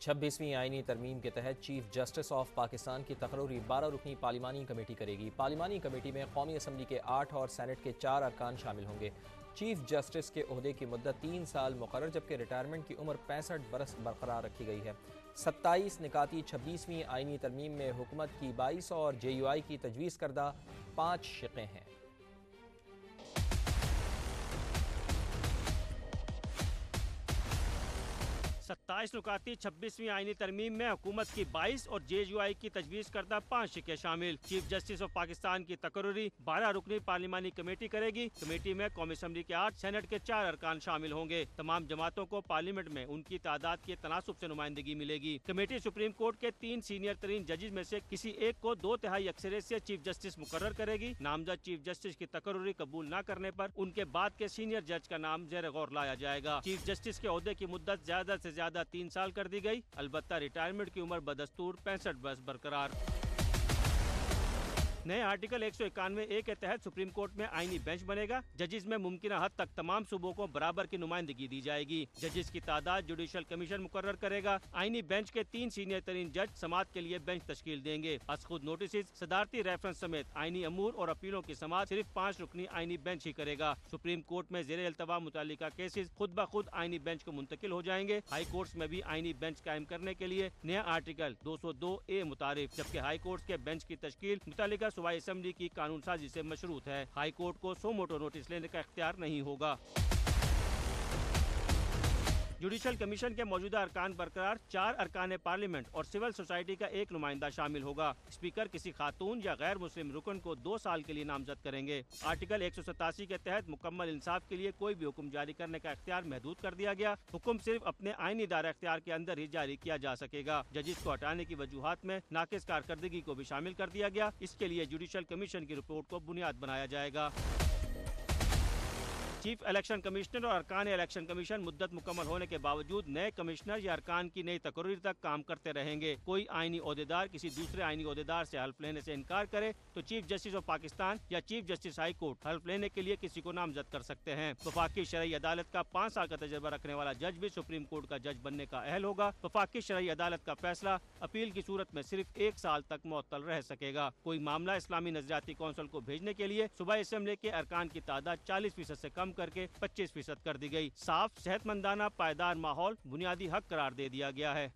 26ویں آئینی ترمیم کے تحت چیف جسٹس آف پاکستان کی تقرری 12 رکنی پارلیمانی کمیٹی کرے گی۔ پارلیمانی کمیٹی میں قومی اسمبلی کے 8 اور سینٹ کے 4 ارکان شامل ہوں گے۔ چیف جسٹس کے عہدے کی مدت 3 سال مقرر، جبکہ ریٹائرمنٹ کی عمر 65 برس برقرار رکھی گئی ہے۔ 27 نکاتی 26ویں آئینی ترمیم میں حکومت کی 22 اور جے یو آئی کی تجویز کردہ 5 شقیں ہیں۔ 27 نکاتی 26ویں آئینی ترمیم میں حکومت کی 22 اور جے یو آئی کی تجویز کردہ 5 شقیں شامل۔ چیف جسٹس آف پاکستان کی تقرری 12 رکنی پارلیمانی کمیٹی کرے گی۔ کمیٹی میں قومی اسمبلی کے 8، سینٹ کے 4 ارکان شامل ہوں گے۔ تمام جماعتوں کو پارلیمنٹ میں ان کی تعداد کے تناسب سے نمائندگی ملے گی۔ کمیٹی سپریم کورٹ کے 3 سینئر ترین ججز میں سے کسی ایک کو 2/3 اکثریت سے چیف جسٹس مقرر کرے گی۔ نامزد چیف جسٹس کی تقرری قبول نہ کرنے پر ان کے بعد کے سینئر جج کا نام زیر غور لایا جائے گا۔ چیف جسٹس کے عہدے کی مدت زیادہ سے زیادہ 3 سال کر دی گئی، البتہ ریٹائرمنٹ کی عمر بدستور 65 برس برقرار۔ نئے آرٹیکل 191(a) کے تحت سپریم کورٹ میں آئینی بینچ بنے گا۔ ججز میں ممکنہ حد تک تمام صوبوں کو برابر کی نمائندگی دی جائے گی۔ ججز کی تعداد جوڈیشل کمیشن مقرر کرے گا۔ آئینی بینچ کے 3 سینئر ترین جج سماعت کے لیے بینچ تشکیل دیں گے۔ از خود نوٹسز، صدارتی ریفرنس سمیت آئینی امور اور اپیلوں کی سماعت صرف 5 رکنی آئینی بینچ ہی کرے گا۔ سپریم کورٹ میں زیر التوا متعلقہ کیسز خود بخود آئینی بینچ کو منتقل ہو جائیں گے۔ ہائی کورٹس میں بھی آئینی بینچ قائم کرنے کے لیے نیا آرٹیکل 202(a) متعارف، جبکہ ہائی کورٹس کے بینچ کی تشکیل متعلقہ صوبائی اسمبلی کی قانون سازی سے مشروط ہے۔ ہائی کورٹ کو سو موٹو نوٹس لینے کا اختیار نہیں ہوگا۔ جوڈیشل کمیشن کے موجودہ ارکان برقرار، 4 ارکان پارلیمنٹ اور سول سوسائٹی کا 1 نمائندہ شامل ہوگا۔ اسپیکر کسی خاتون یا غیر مسلم رکن کو 2 سال کے لیے نامزد کریں گے۔ آرٹیکل 187 کے تحت مکمل انصاف کے لیے کوئی بھی حکم جاری کرنے کا اختیار محدود کر دیا گیا۔ حکم صرف اپنے آئینی دائرہ اختیار کے اندر ہی جاری کیا جا سکے گا۔ ججز کو ہٹانے کی وجوہات میں ناقص کارکردگی کو بھی شامل کر دیا گیا۔ اس کے لیے جوڈیشل کمیشن کی رپورٹ کو بنیاد بنایا جائے گا۔ چیف الیکشن کمشنر اور ارکان الیکشن کمیشن مدت مکمل ہونے کے باوجود نئے کمشنر یا ارکان کی نئی تقرری تک کام کرتے رہیں گے۔ کوئی آئینی عہدیدار کسی دوسرے آئینی عہدیدار سے حلف لینے سے انکار کرے تو چیف جسٹس آف پاکستان یا چیف جسٹس ہائی کورٹ حلف لینے کے لیے کسی کو نامزد کر سکتے ہیں۔ وفاقی شرعی عدالت کا 5 سال کا تجربہ رکھنے والا جج بھی سپریم کورٹ کا جج بننے کا اہل ہوگا۔ وفاقی شرعی عدالت کا فیصلہ اپیل کی صورت میں صرف 1 سال تک معطل رہ سکے گا۔ کوئی معاملہ اسلامی نظریاتی کونسل کو بھیجنے کے لیے صوبائی اسمبلی کے ارکان کی تعداد 40% سے کم کر کے 25% کر دی گئی۔ صاف، صحت مندانہ، پائیدار ماحول بنیادی حق قرار دے دیا گیا ہے۔